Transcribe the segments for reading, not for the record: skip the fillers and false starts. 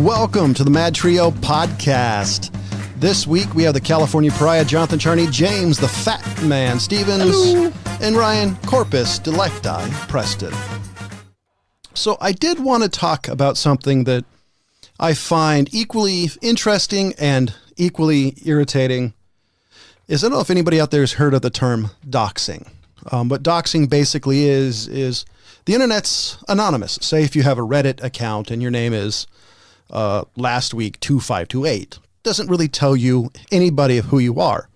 Welcome to the MadTrio podcast. This week we have the California Pariah, Jonathan Charney, James the Fat Man Stevens, hello, and Ryan Corpus Delecti Preston. So I did want to talk about something that I find equally interesting and equally irritating. I don't know if anybody out there has heard of the term doxing. What doxing basically is the internet's anonymous. Say if you have a Reddit account and your name is last week 2528, doesn't really tell you anybody of who you are.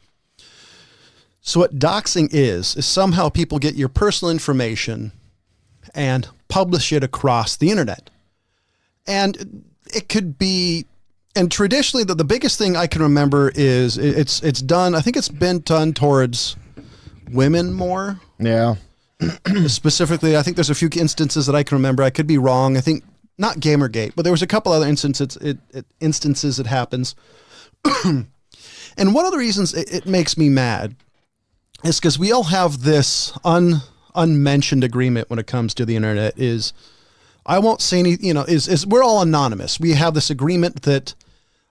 So what doxing is somehow people get your personal information and publish it across the internet. And it could be, and traditionally the biggest thing I can remember is it's done, I think it's been done towards women more. Yeah. Specifically, I think there's a few instances that I can remember. I could be wrong. I think not Gamergate, but there was a couple other instances it happens. And one of the reasons it makes me mad is because we all have this unmentioned agreement when it comes to the internet is I won't say any, is we're all anonymous. We have this agreement that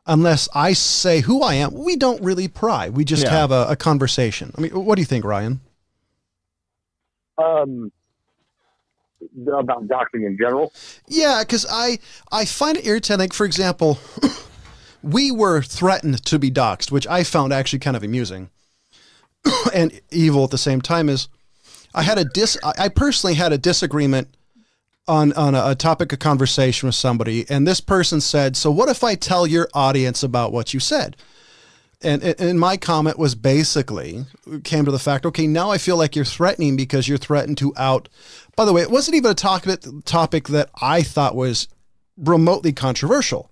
unless I say who I am, we don't really pry. We just have a conversation. I mean, what do you think, Ryan? About doxing in general? Yeah, because I find it irritating. For example, we were threatened to be doxed, which I found actually kind of amusing and evil at the same time. Is I personally had a disagreement on a topic of conversation with somebody, and this person said, "So what if I tell your audience about what you said?" And my comment was basically, came to the fact, okay, now I feel like you're threatening because you're threatened to out. By the way, it wasn't even a topic that I thought was remotely controversial.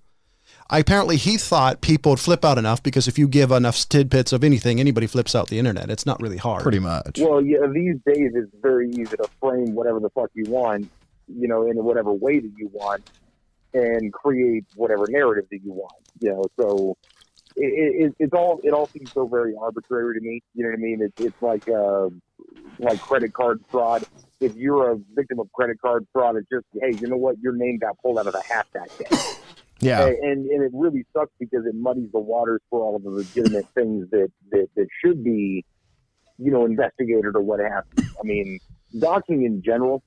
He thought people would flip out enough because if you give enough tidbits of anything, anybody flips out the internet. It's not really hard. Pretty much. Well, yeah, these days it's very easy to frame whatever the fuck you want, in whatever way that you want and create whatever narrative that you want, so... It all seems so very arbitrary to me. You know what I mean? It's like credit card fraud. If you're a victim of credit card fraud, it's just, hey, you know what? Your name got pulled out of the hat that day. Yeah. And it really sucks because it muddies the waters for all of the legitimate things that should be, investigated or what have you. I mean, doxing in general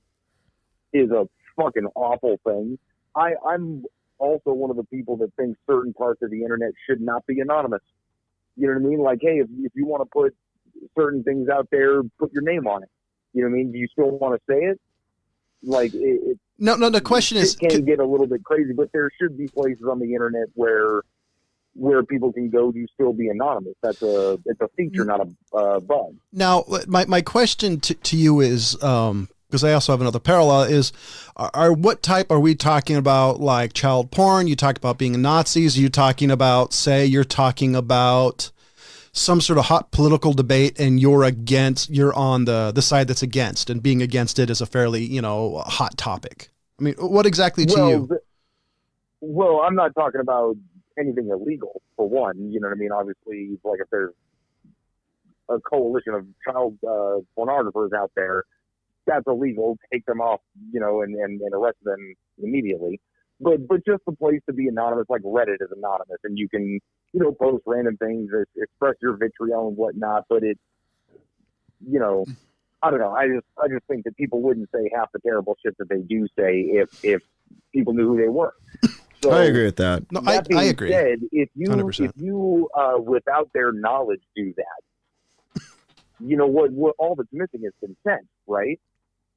is a fucking awful thing. I'm also one of the people that thinks certain parts of the internet should not be anonymous. You know what I mean? Like, hey, if you want to put certain things out there, put your name on it. You know what I mean? Do you still want to say it? Like, no. The question is, it can get a little bit crazy, but there should be places on the internet where people can go to still be anonymous. It's a feature, not a bug. Now, my question to you is, because I also have another parallel, is what type are we talking about? Like child porn? You talk about being Nazis? Are you talking about, say, you're talking about some sort of hot political debate and you're on the side that's against, and being against it is a fairly, hot topic. I mean, what exactly to you? Well, I'm not talking about anything illegal, for one. You know what I mean? Obviously, like if there's a coalition of child pornographers out there, that's illegal. Take them off, and arrest them immediately. But just a place to be anonymous, like Reddit is anonymous, and you can, post random things, express your vitriol and whatnot. But it, I don't know. I just think that people wouldn't say half the terrible shit that they do say if people knew who they were. So, I agree with that. No, I agree. Said, if you 100%. Without their knowledge do that, what all that's missing is consent, right?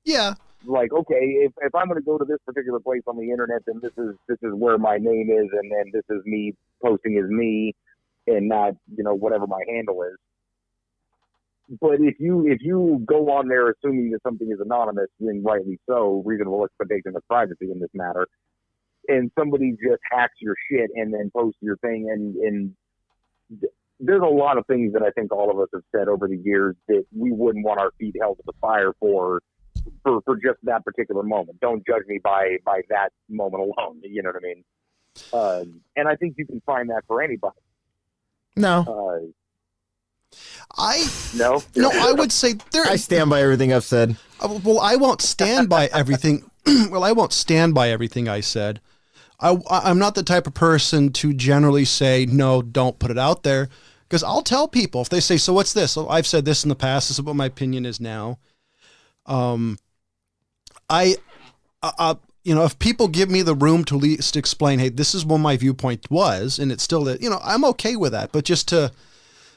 Yeah. Like, okay, if I'm going to go to this particular place on the internet, then this is where my name is, and then this is me posting as me, and not whatever my handle is. But if you go on there assuming that something is anonymous, then rightly so, reasonable expectation of privacy in this matter, and somebody just hacks your shit and then posts your thing, and there's a lot of things that I think all of us have said over the years that we wouldn't want our feet held to the fire for just that particular moment. Don't judge me by that moment alone. You know what I mean? And I think you can find that for anybody. No. No, I would say I stand by everything I've said. Well, I won't stand by everything. Well, I won't stand by everything I said. I'm not the type of person to generally say, no, don't put it out there. Because I'll tell people if they say, so what's this? So I've said this in the past. This is what my opinion is now. If people give me the room to at least explain, hey, this is what my viewpoint was, and it's still, I'm okay with that. But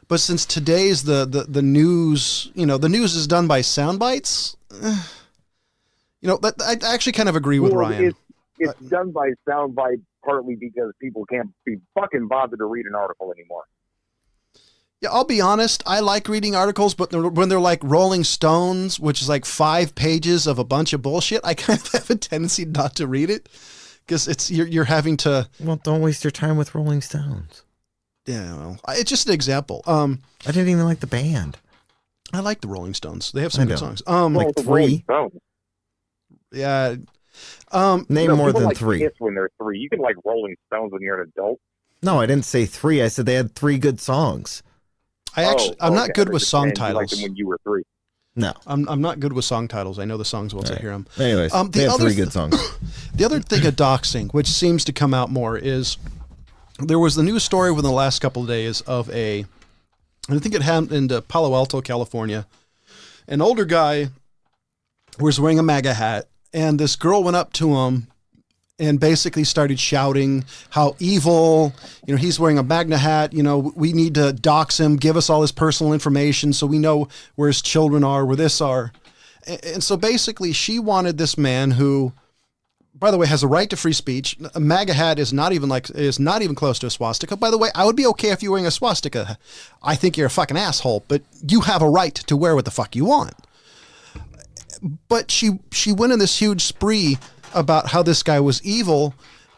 but since today's the news, the news is done by sound bites. I actually kind of agree with Ryan. It's done by soundbite partly because people can't be fucking bothered to read an article anymore. Yeah, I'll be honest. I like reading articles, but when they're like Rolling Stones, which is like 5 pages of a bunch of bullshit, I kind of have a tendency not to read it because you're having to. Well, don't waste your time with Rolling Stones. Yeah, well, it's just an example. I didn't even like the band. I like the Rolling Stones. They have some good songs. Like 3. Yeah. Name more than like 3. Kiss when they're 3. You can like Rolling Stones when you're an adult. No, I didn't say 3. I said they had 3 good songs. I'm not good with song titles. You liked them when you were 3. No, I'm not good with song titles. I know the songs once I hear them. Anyways, they have 3 good songs. The other thing of doxing, which seems to come out more, is there was the news story within the last couple of days of I think it happened in Palo Alto, California. An older guy was wearing a MAGA hat, and this girl went up to him and basically started shouting how evil, he's wearing a MAGA hat, we need to dox him, give us all his personal information so we know where his children are, where this are. And so basically she wanted this man who, by the way, has a right to free speech. A MAGA hat is not even close to a swastika. By the way, I would be okay if you're wearing a swastika. I think you're a fucking asshole, but you have a right to wear what the fuck you want. But she went in this huge spree about how this guy was evil,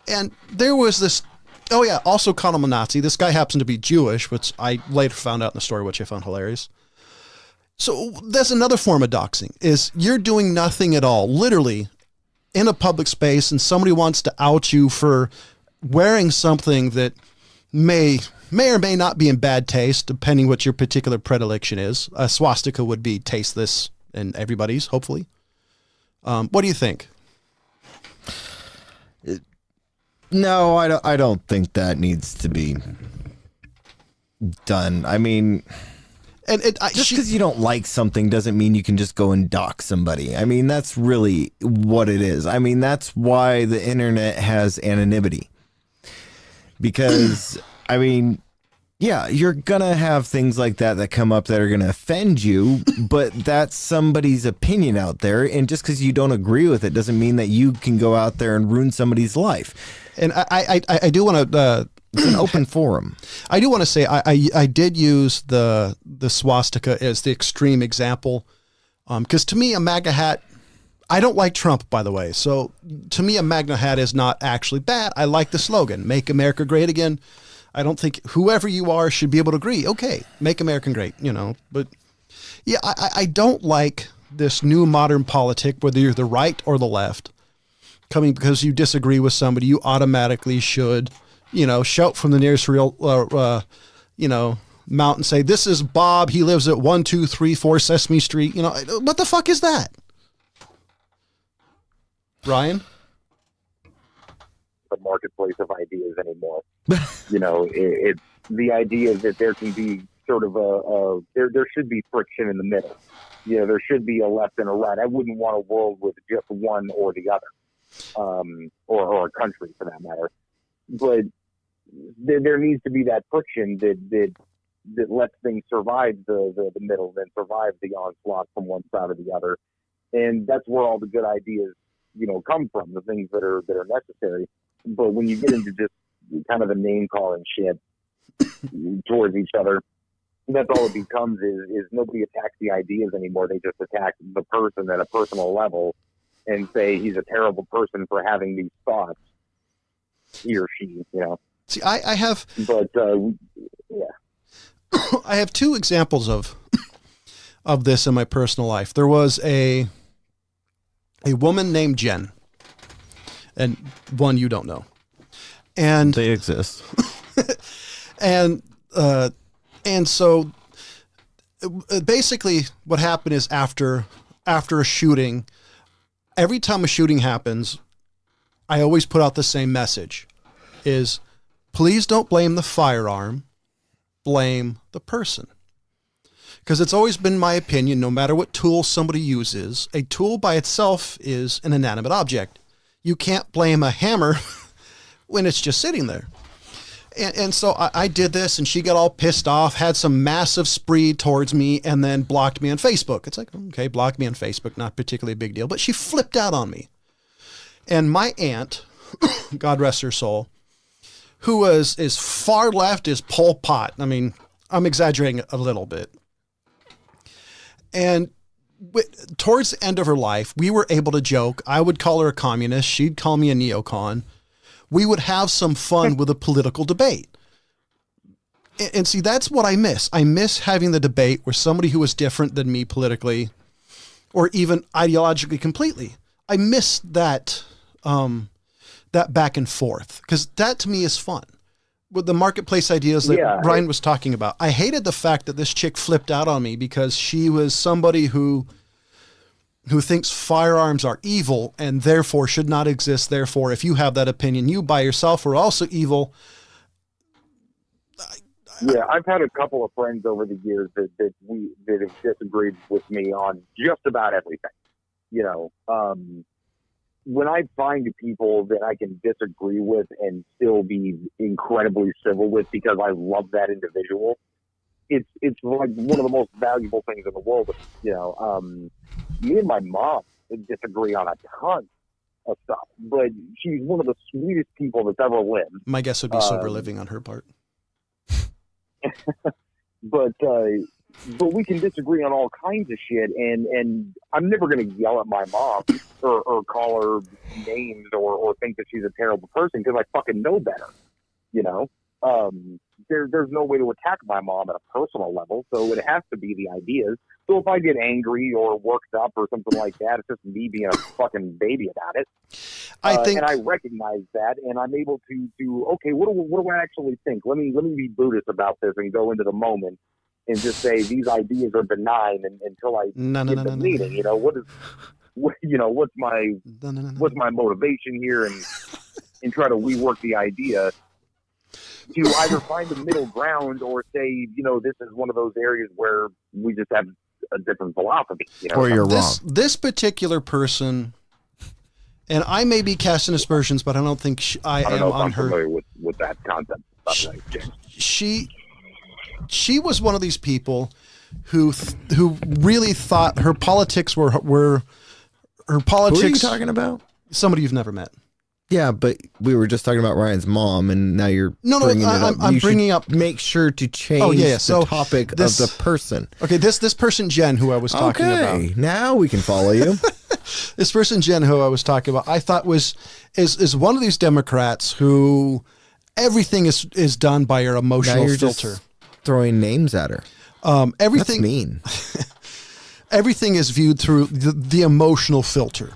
and there was this, also called him a Nazi. This guy happens to be Jewish, which I later found out in the story, which I found hilarious. So that's another form of doxing, is you're doing nothing at all, literally, in a public space, and somebody wants to out you for wearing something that may or may not be in bad taste, depending what your particular predilection is. A swastika would be tasteless, and everybody's, hopefully. What do you think? No, I don't think that needs to be done. I mean, just because you don't like something doesn't mean you can just go and dox somebody. I mean, that's really what it is. I mean, that's why the internet has anonymity. Because, I mean, yeah, you're going to have things like that come up that are going to offend you, but that's somebody's opinion out there. And just because you don't agree with it doesn't mean that you can go out there and ruin somebody's life. And I do want to... it's an open forum. I do want to say I did use the swastika as the extreme example. Because to me, a MAGA hat... I don't like Trump, by the way. So to me, a MAGA hat is not actually bad. I like the slogan, Make America Great Again. I don't think whoever you are should be able to agree. Okay, make America great, But yeah, I don't like this new modern politic, whether you're the right or the left, coming because you disagree with somebody, you automatically should, shout from the nearest real, mountain, say, this is Bob. He lives at 1234 Sesame Street. What the fuck is that? Ryan? The marketplace of ideas anymore. It's the idea that there can be sort of there should be friction in the middle. There should be a left and a right. I wouldn't want a world with just one or the other, or a country for that matter. But there needs to be that friction that lets things survive the middle, then survive the onslaught from one side or the other. And that's where all the good ideas, come from, the things that are necessary. But when you get into just kind of the name calling shit towards each other, that's all it becomes is nobody attacks the ideas anymore. They just attack the person at a personal level and say he's a terrible person for having these thoughts, he or she, See, I have... But, yeah. I have 2 examples of this in my personal life. There was a woman named Jen, and one you don't know, and they exist. and so basically what happened is after a shooting, every time a shooting happens, I always put out the same message is please don't blame the firearm, blame the person. Because it's always been my opinion, no matter what tool somebody uses, a tool by itself is an inanimate object. You can't blame a hammer when it's just sitting there. And so I did this, and she got all pissed off, had some massive spree towards me, and then blocked me on Facebook. It's like, okay, blocked me on Facebook, not particularly a big deal, but she flipped out on me. And my aunt, God rest her soul, who was as far left as Pol Pot. I mean, I'm exaggerating a little bit. And towards the end of her life, we were able to joke. I would call her a communist. She'd call me a neocon. We would have some fun with a political debate. And see, that's what I miss. I miss having the debate where somebody who was different than me politically or even ideologically completely. I miss that, that back and forth, because that to me is fun. With the marketplace ideas that Ryan was talking about, I hated the fact that this chick flipped out on me because she was somebody who thinks firearms are evil and therefore should not exist. Therefore, if you have that opinion, you by yourself are also evil. Yeah, I've had a couple of friends over the years that have disagreed with me on just about everything. You know, when I find people that I can disagree with and still be incredibly civil with because I love that individual, it's like one of the most valuable things in the world. You know, me and my mom disagree on a ton of stuff, but she's one of the sweetest people that's ever lived. My guess would be sober living on her part. But we can disagree on all kinds of shit, and I'm never going to yell at my mom or call her names or think that she's a terrible person because I fucking know better, you know? There's no way to attack my mom at a personal level, so it has to be the ideas. So if I get angry or worked up or something like that, it's just me being a fucking baby about it. And I recognize that, and I'm able to okay, what do I actually think? Let me be Buddhist about this and go into the moment and just say these ideas are benign until I get the meaning. You know, what's my motivation here, and try to rework the idea to either find a middle ground or say, you know, this is one of those areas where we just have a different philosophy. You know? Or you're wrong. This particular person, and I may be casting aspersions, but I don't think I am on I'm her. Familiar with that concept. She was one of these people who really thought her politics were her politics. Who are you talking about? Somebody you've never met. Yeah, but we were just talking about Ryan's mom, and now you're bringing it up. I'm bringing up. Make sure to change the topic of the person. Okay, this person Jen, who I was talking about. Okay, now we can follow you. This person Jen, who I was talking about, I thought is one of these Democrats who everything is done by her emotional filter. Just throwing names at her. Everything. That's mean. Everything is viewed through the emotional filter.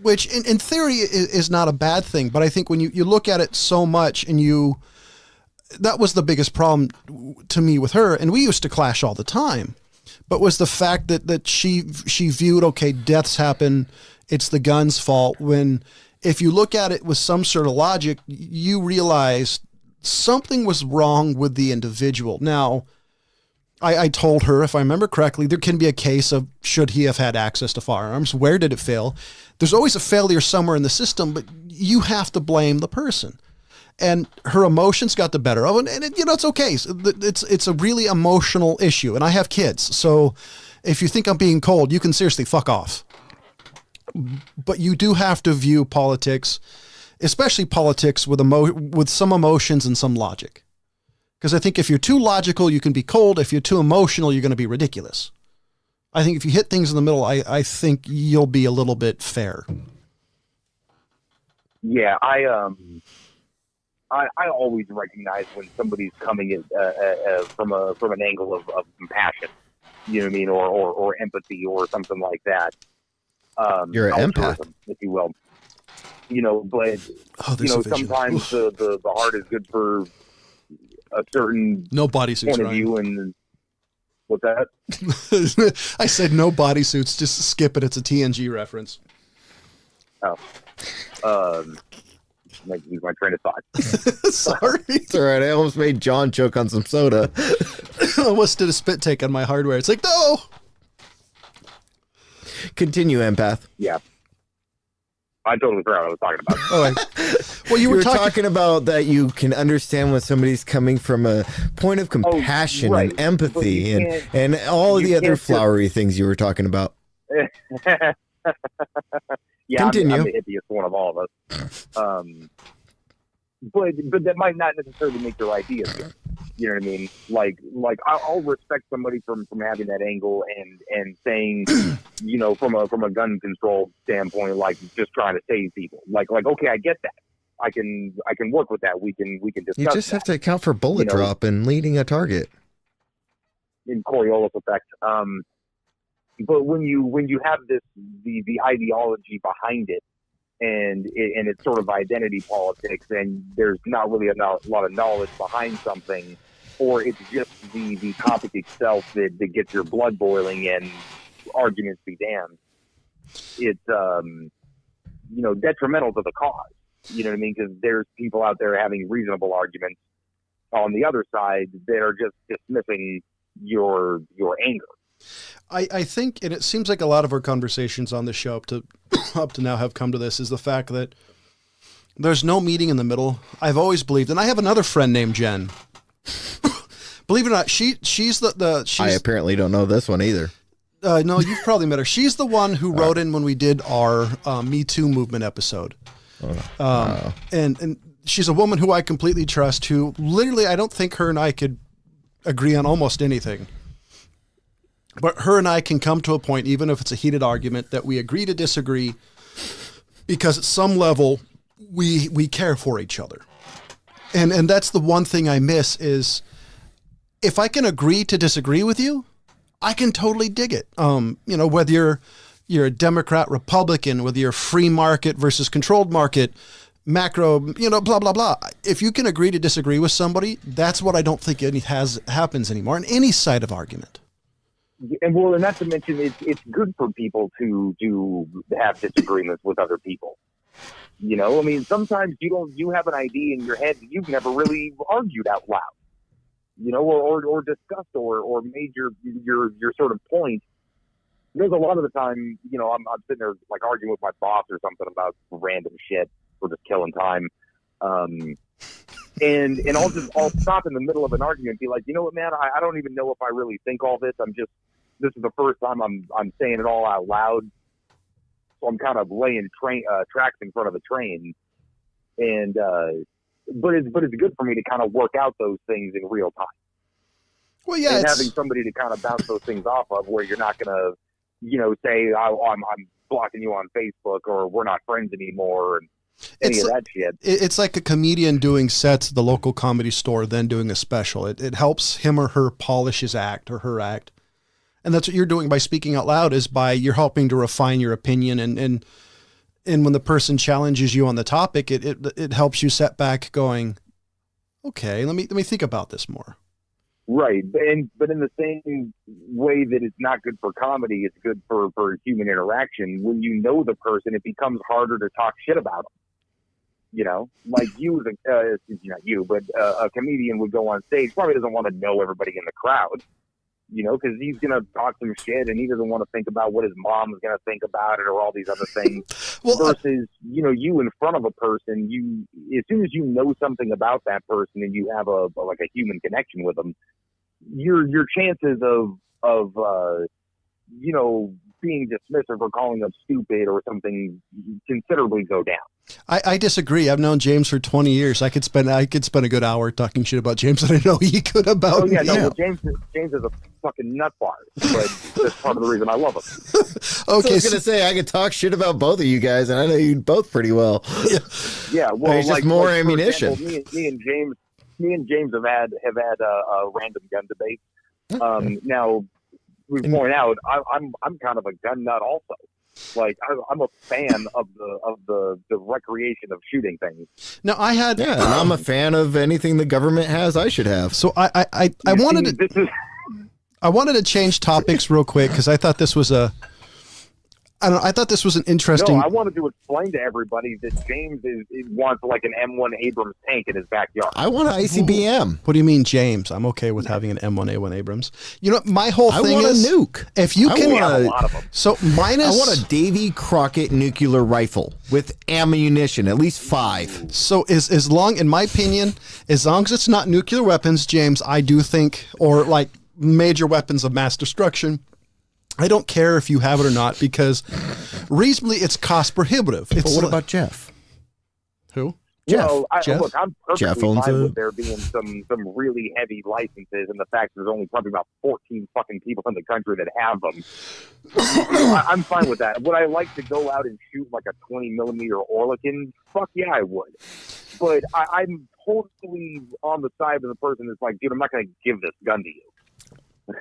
Which in theory is not a bad thing, but I think when you look at it so much that was the biggest problem to me with her, and we used to clash all the time, but was the fact that she viewed, okay, deaths happen, it's the gun's fault, when if you look at it with some sort of logic, you realize something was wrong with the individual. Now, I told her, if I remember correctly, there can be a case of should he have had access to firearms? Where did it fail? There's always a failure somewhere in the system, but you have to blame the person. And her emotions got the better of it, and you know, it's okay. It's a really emotional issue, and I have kids, so if you think I'm being cold, you can seriously fuck off. But you do have to view politics, especially politics, with some emotions and some logic. Because I think if you're too logical, you can be cold. If you're too emotional, you're going to be ridiculous. I think if you hit things in the middle, I think you'll be a little bit fair. Yeah, I always recognize when somebody's coming at, from an angle of compassion, you know what I mean, or empathy or something like that. You're an empath, if you will. You know, but you know, sometimes the heart is good for a certain no bodysuits point of view, and what's that? I said no bodysuits, just skip it. It's a TNG reference. Oh. Lose my train of thought. Sorry. It's all right. I almost made John choke on some soda. I almost did a spit take on my hardware. It's like, no! Continue, empath. Yeah. I totally forgot what I was talking about. Oh, well, you were talking about that you can understand when somebody's coming from a point of compassion right. and empathy and all the other flowery things you were talking about. Yeah, Continue. I'm the hippiest one of all of us. But that might not necessarily make their ideas good. You know what I mean? Like I'll respect somebody from having that angle and saying, you know, from a gun control standpoint, like just trying to save people. Like okay, I get that. I can work with that. We can discuss. You just have to account for bullet drop and leading a target. In Coriolis effect. But when you have the ideology behind it, and it's sort of identity politics, and there's not really a lot of knowledge behind something, or it's just the topic itself that gets your blood boiling, and arguments be damned. It's detrimental to the cause. You know what I mean? Because there's people out there having reasonable arguments on the other side that are just dismissing your anger. I think, and it seems like a lot of our conversations on the show up to now have come to this, is the fact that there's no meeting in the middle. I've always believed, and I have another friend named Jen. Believe it or not, she's I apparently don't know this one either. No, you've probably met her. She's the one who wrote in when we did our Me Too movement episode. And she's a woman who I completely trust, who literally, I don't think her and I could agree on almost anything. But her and I can come to a point, even if it's a heated argument, that we agree to disagree because at some level we care for each other. And that's the one thing I miss is if I can agree to disagree with you, I can totally dig it. Whether you're a Democrat, Republican, whether you're free market versus controlled market, macro, blah, blah, blah. If you can agree to disagree with somebody, that's what I don't think happens anymore in any side of argument. And not to mention, it's good for people to have disagreements with other people. You know, I mean, sometimes you have an idea in your head that you've never really argued out loud, or discussed or made your sort of point. There's a lot of the time, I'm sitting there like arguing with my boss or something about random shit or just killing time. And I'll stop in the middle of an argument and be like, you know what, man, I don't even know if I really think all this. This is the first time I'm saying it all out loud. So I'm kind of laying tracks in front of a train. And, but it's good for me to kind of work out those things in real time. Well, yeah. And having somebody to kind of bounce those things off of where you're not going to, say, I'm blocking you on Facebook or we're not friends anymore. And, any of that shit. It's like a comedian doing sets at the local comedy store, then doing a special. It helps him or her polish his act or her act. And that's what you're doing by speaking out loud, is by you're helping to refine your opinion. And when the person challenges you on the topic, it helps you set back going, okay, let me think about this more. Right. But in the same way that it's not good for comedy, it's good for human interaction. When you know the person, it becomes harder to talk shit about them. Like you, not you, but a comedian would go on stage, probably doesn't want to know everybody in the crowd, because he's going to talk some shit and he doesn't want to think about what his mom is going to think about it or all these other things. Versus, you in front of a person, as soon as you know something about that person and you have a human connection with them, your chances of being dismissive or calling them stupid or something considerably go down. I disagree. I've known James for 20 years. I could spend a good hour talking shit about James, and I know he could about me. Well, James is a fucking nut bar, but that's part of the reason I love him. Okay, so I was going to say, I could talk shit about both of you guys, and I know you both pretty well. Yeah, well, there's just more ammunition. Example, me and James have had a random gun debate. Now, we point out, I'm kind of a gun nut also. Like I'm a fan of the recreation of shooting things. Now and I'm a fan of anything the government has. I should have. So I wanted to change topics real quick because I thought this was I don't know, I thought this was an interesting... No, I wanted to explain to everybody that James wants like an M1 Abrams tank in his backyard. I want an ICBM. What do you mean, James? I'm okay with having an M1A1 Abrams. You know, my whole thing is... I want a nuke. If you can... have a lot of them. So minus... I want a Davy Crockett nuclear rifle with ammunition, at least 5. So as long, in my opinion, as long as it's not nuclear weapons, James, I do think, or like major weapons of mass destruction, I don't care if you have it or not, because reasonably it's cost prohibitive. But what about Jeff? Who? Jeff. Well, Jeff. Look, I'm Jeff perfectly owns fine with there being some really heavy licenses, and the fact there's only probably about 14 fucking people in the country that have them. I'm fine with that. Would I like to go out and shoot like a 20 millimeter Orlikin? Fuck yeah, I would. But I'm totally on the side of the person that's like, dude, I'm not going to give this gun to you.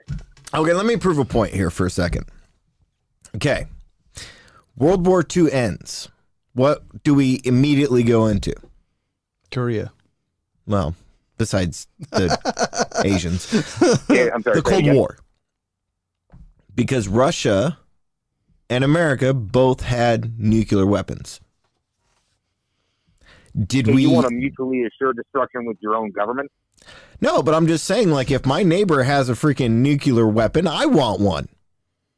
Okay, let me prove a point here for a second. Okay. World War II ends. What do we immediately go into? Korea. Well, besides the Asians. Yeah, I'm sorry, the Cold War. Because Russia and America both had nuclear weapons. Did so we... You want to mutually assure destruction with your own government? No, but I'm just saying, like, if my neighbor has a freaking nuclear weapon, I want one.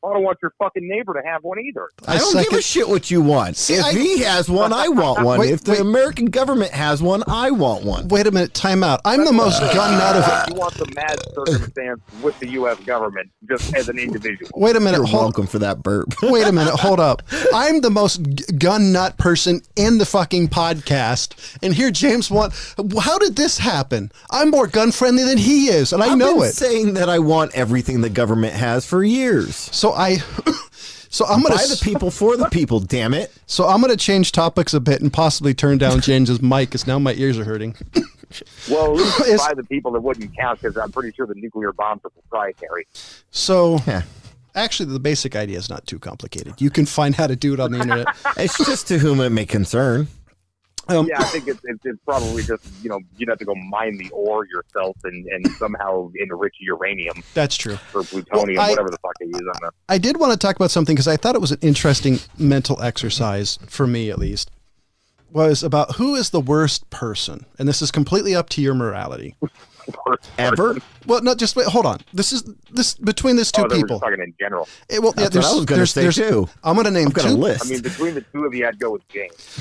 I don't want your fucking neighbor to have one either. I don't give a shit what you want. See, if he has one, I want one. If the American government has one, I want one. Wait a minute, time out. I'm the most gun nut of... You want the mad circumstance with the U.S. government just as an individual. Wait a minute. You're welcome for that burp. Wait a minute, hold up. I'm the most gun nut person in the fucking podcast, and here James how did this happen? I'm more gun friendly than he is, and I know it. I've been saying that I want everything the government has for years. So I'm gonna by the people for the people. Damn it! So I'm gonna change topics a bit and possibly turn down James's mic, because now my ears are hurting. Well, at least by the people that wouldn't count, because I'm pretty sure the nuclear bombs are proprietary. So. Yeah. Actually, the basic idea is not too complicated. You can find how to do it on the internet. It's just to whom it may concern. Yeah, I think it's probably just, you'd have to go mine the ore yourself and somehow enrich uranium. That's true. Or plutonium, whatever the fuck they use on that. I did want to talk about something, because I thought it was an interesting mental exercise, for me at least, was about who is the worst person. And this is completely up to your morality. Ever? Well, no, just wait, hold on. This between these two people. We're just talking in general. That's what I was going to say too. I'm going to name two. List. I mean, between the two of you, I'd go with James.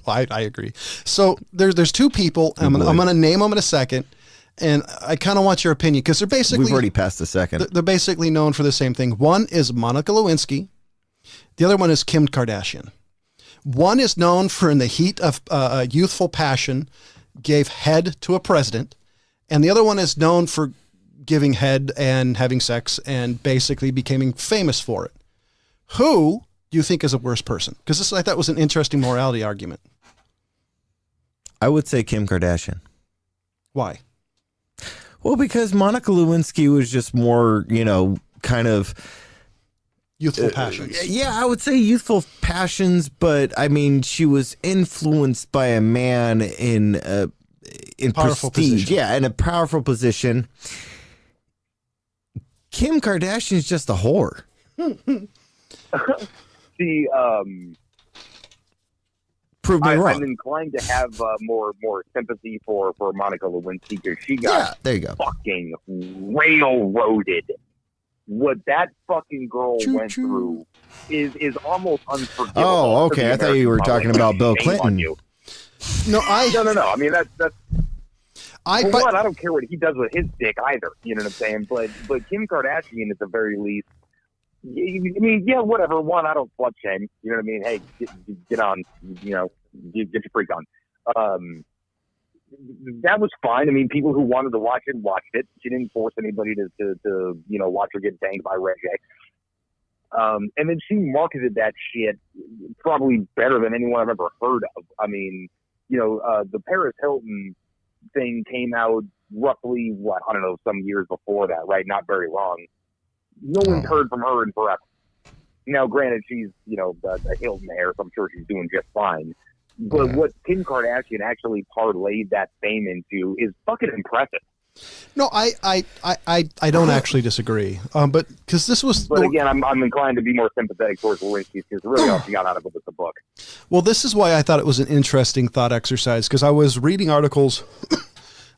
Well, I agree. So there's two people. I'm going to name them in a second, and I kind of want your opinion, because they're basically... We've already passed the second. They're basically known for the same thing. One is Monica Lewinsky. The other one is Kim Kardashian. One is known for, in the heat of youthful passion, gave head to a president. And the other one is known for giving head and having sex and basically becoming famous for it. Who do you think is a worse person? Because this, I thought, was an interesting morality argument. I would say Kim Kardashian. Why? Well, because Monica Lewinsky was just more, kind of... Youthful passions. Yeah, I would say youthful passions, but I mean, she was influenced by a man in powerful prestige. Position. Yeah, in a powerful position. Kim Kardashian is just a whore. See, prove me wrong. I'm inclined to have more sympathy for Monica Lewinsky, because she got there you go. fucking railroaded. What that fucking girl went through is almost unforgivable. Oh, okay. I thought you were talking about Bill Clinton. No. I mean, that's. I don't care what he does with his dick either. You know what I'm saying? But Kim Kardashian, at the very least, I mean, yeah, whatever. One, I don't slut shame. You know what I mean? Hey, get on. Get your freak on. That was fine. I mean, people who wanted to watch it watched it. She didn't force anybody to watch her get banged by Red J. And then she marketed that shit probably better than anyone I've ever heard of. I mean, the Paris Hilton thing came out roughly, some years before that, right? Not very long. No one's heard from her in forever. Now, granted, she's, a Hilton heir, so I'm sure she's doing just fine. But what Kim Kardashian actually parlayed that fame into is fucking impressive. No, I don't actually disagree. But because this was, but again, I'm inclined to be more sympathetic towards Lewinsky because really all she got out of it was the book. Well, this is why I thought it was an interesting thought exercise, because I was reading articles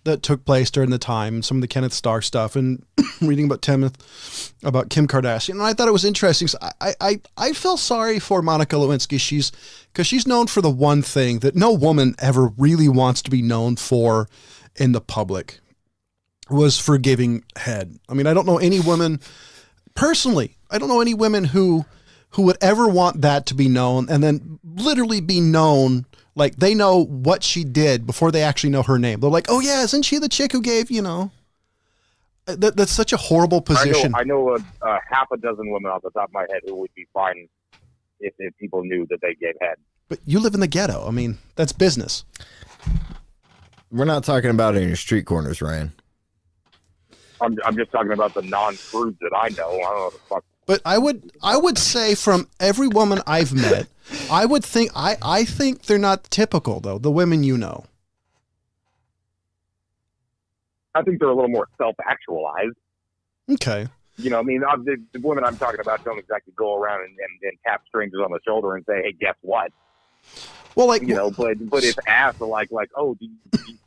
that took place during the time, some of the Kenneth Starr stuff, and reading about Kim Kardashian, and I thought it was interesting. So I feel sorry for Monica Lewinsky. Because she's known for the one thing that no woman ever really wants to be known for in the public, was for giving head. I mean, I don't know any women personally. I don't know any women who would ever want that to be known, and then literally be known. Like, they know what she did before they actually know her name. They're like, oh yeah, isn't she the chick who gave, that's such a horrible position. I know a half a dozen women off the top of my head who would be fine if people knew that they gave head. But you live in the ghetto. I mean, that's business. We're not talking about it in your street corners, Ryan. I'm just talking about the non-prudes that I know. I don't know what the fuck. But I would say from every woman I've met, I think they're not typical, though, the women you know. I think they're a little more self-actualized. Okay. I mean, the women I'm talking about don't exactly go around and tap strangers on the shoulder and say, hey, guess what? Well, like, but if asked, like, oh, do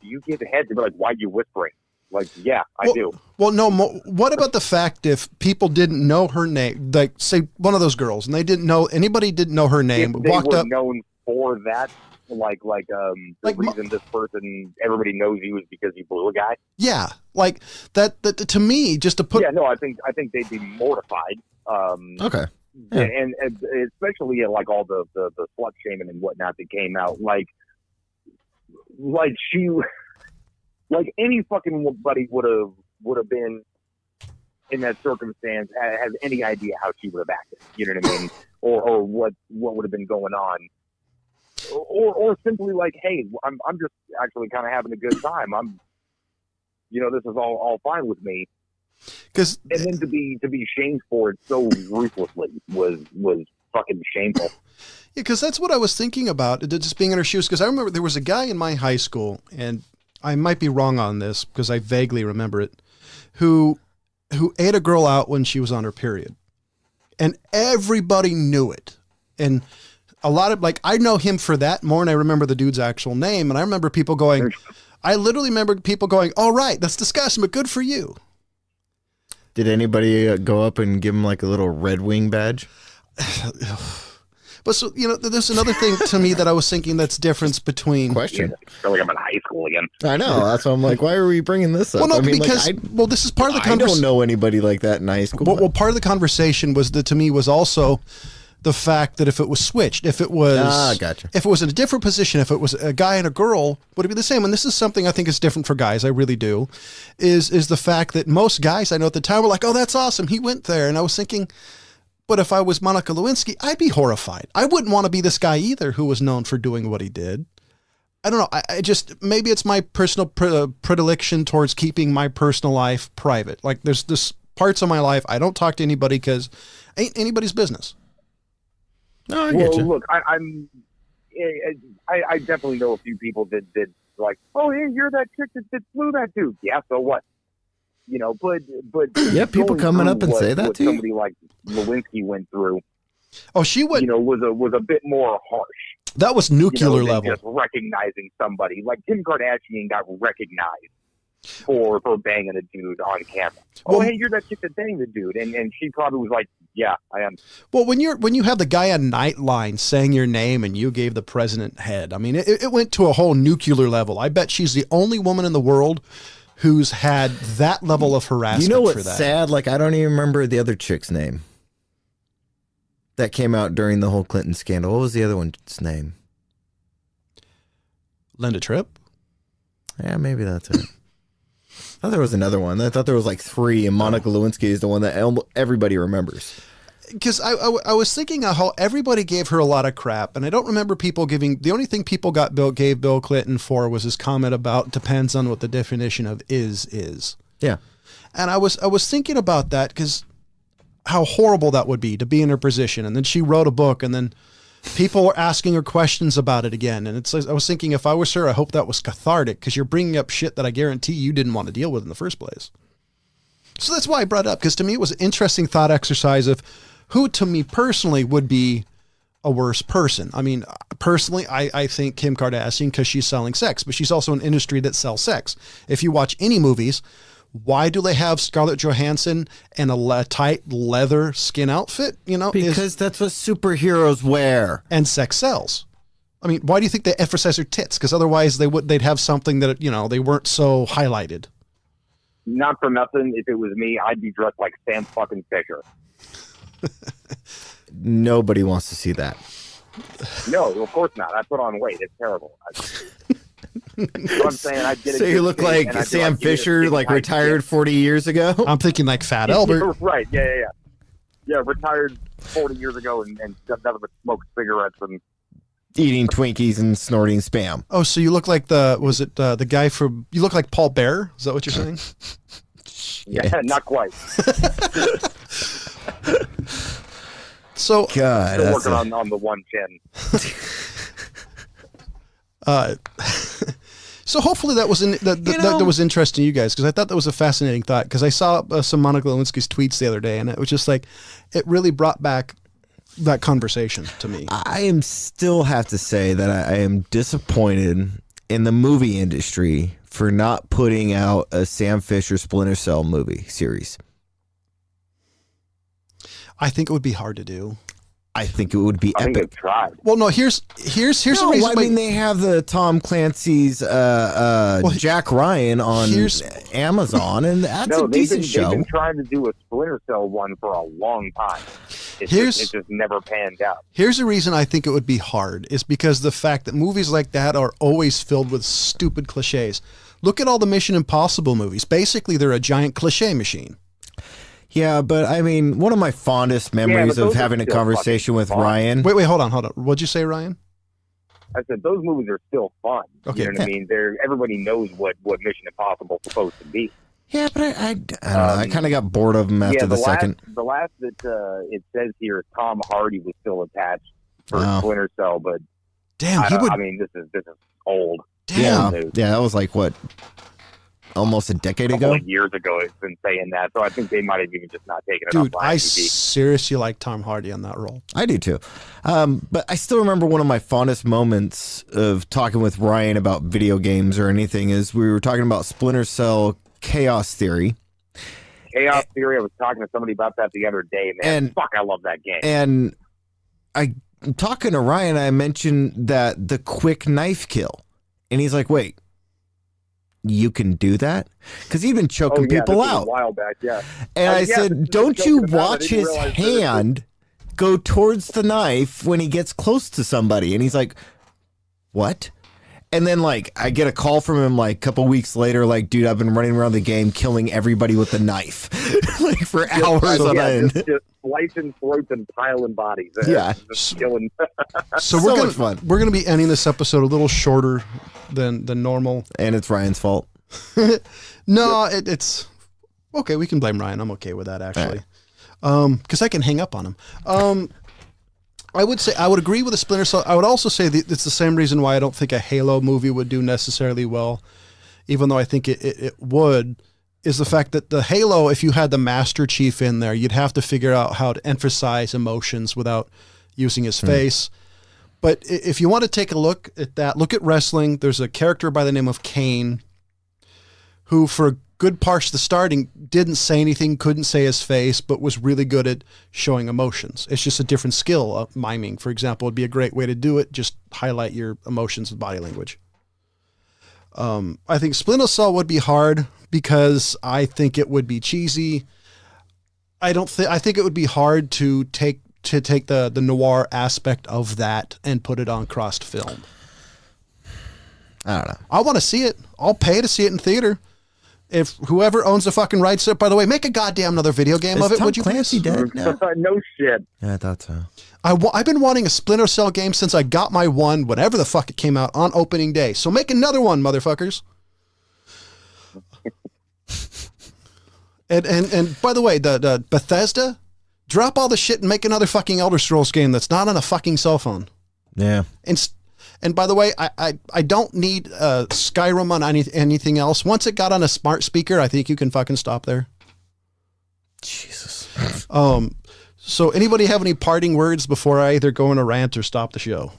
you give head? They'd be like, why are you whispering? Like, yeah, I do. Well, no. What about the fact if people didn't know her name, like say one of those girls, and anybody didn't know her name, if they walked were up known for that, the reason this person, everybody knows you is because you blew a guy. Yeah, like that to me, just to put. Yeah, no, I think they'd be mortified. Okay. Yeah. And especially like all the slut shaming and whatnot that came out, like she. Like any fucking buddy would have been in that circumstance, has any idea how she would have acted. You know what I mean? Or what would have been going on. Or simply like, hey, I'm just actually kind of having a good time. This is all fine with me. And then to be shamed for it so ruthlessly was fucking shameful. Yeah, because that's what I was thinking about, just being in her shoes. Because I remember there was a guy in my high school, and I might be wrong on this because I vaguely remember it, who ate a girl out when she was on her period, and everybody knew it. And a lot of, like, I know him for that more than I remember the dude's actual name. And I remember people going, all right, that's disgusting, but good for you. Did anybody go up and give him like a little Red Wing badge? But so, there's another thing to me that I was thinking that's difference between. Question. I feel like I'm in high school again. I know. That's why I'm like, why are we bringing this up? Well, no, this is part of the conversation. I don't know anybody like that in high school. Well, part of the conversation to me was also the fact that if it was switched, if it was, gotcha. If it was in a different position, if it was a guy and a girl, would it be the same? And this is something I think is different for guys. I really do. Is the fact that most guys I know at the time were like, oh, that's awesome. He went there. And I was thinking, but if I was Monica Lewinsky, I'd be horrified. I wouldn't want to be this guy either who was known for doing what he did. I don't know. I just, maybe it's my personal predilection towards keeping my personal life private. Like there's this parts of my life I don't talk to anybody because ain't anybody's business. No, I get you. Look, I definitely know a few people that like, oh, hey, you're that chick that flew that dude. Yeah, so what? But yeah, people coming up and say that to you. Somebody like Lewinsky went through. Oh, she went. Was a bit more harsh. That was nuclear level. Just recognizing somebody like Kim Kardashian got recognized for banging a dude on camera. Well, hey, you're that chick that banged the dude, and she probably was like, yeah, I am. Well, when you have the guy on Nightline saying your name and you gave the president head, I mean, it went to a whole nuclear level. I bet she's the only woman in the world who's had that level of harassment. You know what's for that. sad? Like, I don't even remember the other chick's name that came out during the whole Clinton scandal. What was the other one's name? Linda Tripp? Yeah, maybe that's it. I thought there was another one. I thought there was like three, and Monica Lewinsky is the one that everybody remembers. Because I was thinking of how everybody gave her a lot of crap, and I don't remember people giving. The only thing people gave Bill Clinton for was his comment about depends on what the definition of is. Yeah, and I was thinking about that because how horrible that would be to be in her position, and then she wrote a book, and then People were asking her questions about it again. And I was thinking, if I was her, I hope that was cathartic, because you're bringing up shit that I guarantee you didn't want to deal with in the first place. So that's why I brought it up, because to me it was an interesting thought exercise of who, to me personally, would be a worse person. I mean, personally, I think Kim Kardashian, because she's selling sex, but she's also an industry that sells sex. If you watch any movies, why do they have Scarlett Johansson in a tight leather skin outfit? Because that's what superheroes wear. And sex sells. I mean, why do you think they emphasize her tits? Because otherwise they'd have something that, they weren't so highlighted. Not for nothing. If it was me, I'd be dressed like Sam fucking Fisher. Nobody wants to see that. No, of course not. I put on weight. It's terrible. What I'm saying, I get it. So you look like Sam Fisher, like retired 40 years ago? I'm thinking like Fat Albert. Right, yeah. Yeah, retired 40 years ago and nothing but smoked cigarettes and eating Twinkies and snorting Spam. Oh, so you look like the guy from, you look like Paul Bear? Is that what you're saying? Yeah, not quite. So, God, still working on the one chin. So hopefully that was that was interesting to you guys, because I thought that was a fascinating thought, because I saw some Monica Lewinsky's tweets the other day, and it was just like, it really brought back that conversation to me. I am still have to say that I am disappointed in the movie industry for not putting out a Sam Fisher Splinter Cell movie series. I think it would be hard to do. I think it would be I think epic. they've tried. Well, no, here's the reason. I mean, they have the Tom Clancy's Jack Ryan on Amazon, and that's a decent show. They've been trying to do a Splinter Cell one for a long time. It just never panned out. Here's the reason I think it would be hard, is because the fact that movies like that are always filled with stupid cliches. Look at all the Mission Impossible movies. Basically, they're a giant cliche machine. Yeah, but I mean, one of my fondest memories of having a conversation with Ryan. Wait, hold on. What'd you say, Ryan? I said those movies are still fun. Okay. You know what I mean? Everybody knows what Mission Impossible is supposed to be. Yeah, but I don't know. I kind of got bored of them after the second. The last that it says here, Tom Hardy was still attached for Splinter Cell, but damn, I mean, this is old. Damn. Yeah, that was like what? Almost a decade ago? Years ago, it's been saying that. So I think they might have even just not taken it Dude, off. I seriously like Tom Hardy on that role. I do too. But I still remember one of my fondest moments of talking with Ryan about video games or anything is we were talking about Splinter Cell Chaos Theory. Chaos Theory, I was talking to somebody about that the other day, man. And fuck, I love that game. And talking to Ryan, I mentioned that the quick knife kill. And he's like, wait. You can do that? Because he'd been choking people out. A while back, yeah. And I said, don't you watch his hand go towards the knife when he gets close to somebody? And he's like, what? And then, like, I get a call from him, like, a couple weeks later, like, dude, I've been running around the game killing everybody with a knife. Like, for hours on end. Just slicing throats and piling bodies. Just killing. So we're gonna be ending this episode a little shorter than normal. And it's Ryan's fault. No, it's okay. We can blame Ryan. I'm okay with that, actually. Because I can hang up on him. I would say I would agree with the Splinter Cell. I would also say that it's the same reason why I don't think a Halo movie would do necessarily well, even though I think it would, is the fact that the Halo, if you had the Master Chief in there, you'd have to figure out how to emphasize emotions without using his face. But if you want to take a look at that, look at wrestling. There's a character by the name of Kane who, for a good parts of the starting, didn't say anything, couldn't say his face, but was really good at showing emotions. It's just a different skill. Miming, for example, would be a great way to do it. Just highlight your emotions with body language. I think Splinter Cell would be hard because I think it would be cheesy. I think it would be hard to take the noir aspect of that and put it on crossed film. I don't know. I want to see it. I'll pay to see it in theater. If whoever owns the fucking rights, by the way, make a goddamn another video game of it. Tom Would you Clancy dead now? No shit. Yeah, I thought so. I've been wanting a Splinter Cell game since I got my one, whenever the fuck it came out, on opening day. So make another one, motherfuckers. And by the way, the Bethesda, drop all the shit and make another fucking Elder Scrolls game that's not on a fucking cell phone. Yeah. And by the way, I don't need Skyrim on anything else. Once it got on a smart speaker, I think you can fucking stop there. Jesus. So anybody have any parting words before I either go in a rant or stop the show?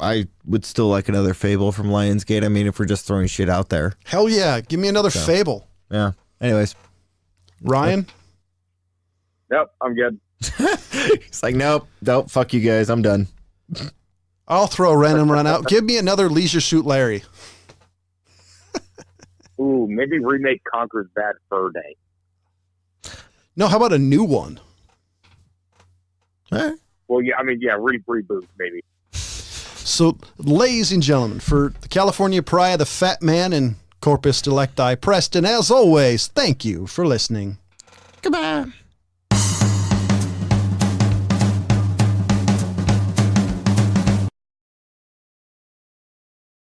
I would still like another Fable from Lionsgate. I mean, if we're just throwing shit out there. Hell yeah. Give me another Fable. Yeah. Anyways. Ryan? Yep, I'm good. He's like, nope, fuck you guys. I'm done. I'll throw a random run out. Give me another Leisure Suit Larry. Ooh, maybe remake Conker's Bad Fur Day. No, how about a new one? Huh? Well, yeah, I mean, yeah, reboot, maybe. So, ladies and gentlemen, for the California Pariah, the Fat Man, and Corpus Delecti Preston, as always, thank you for listening. Goodbye.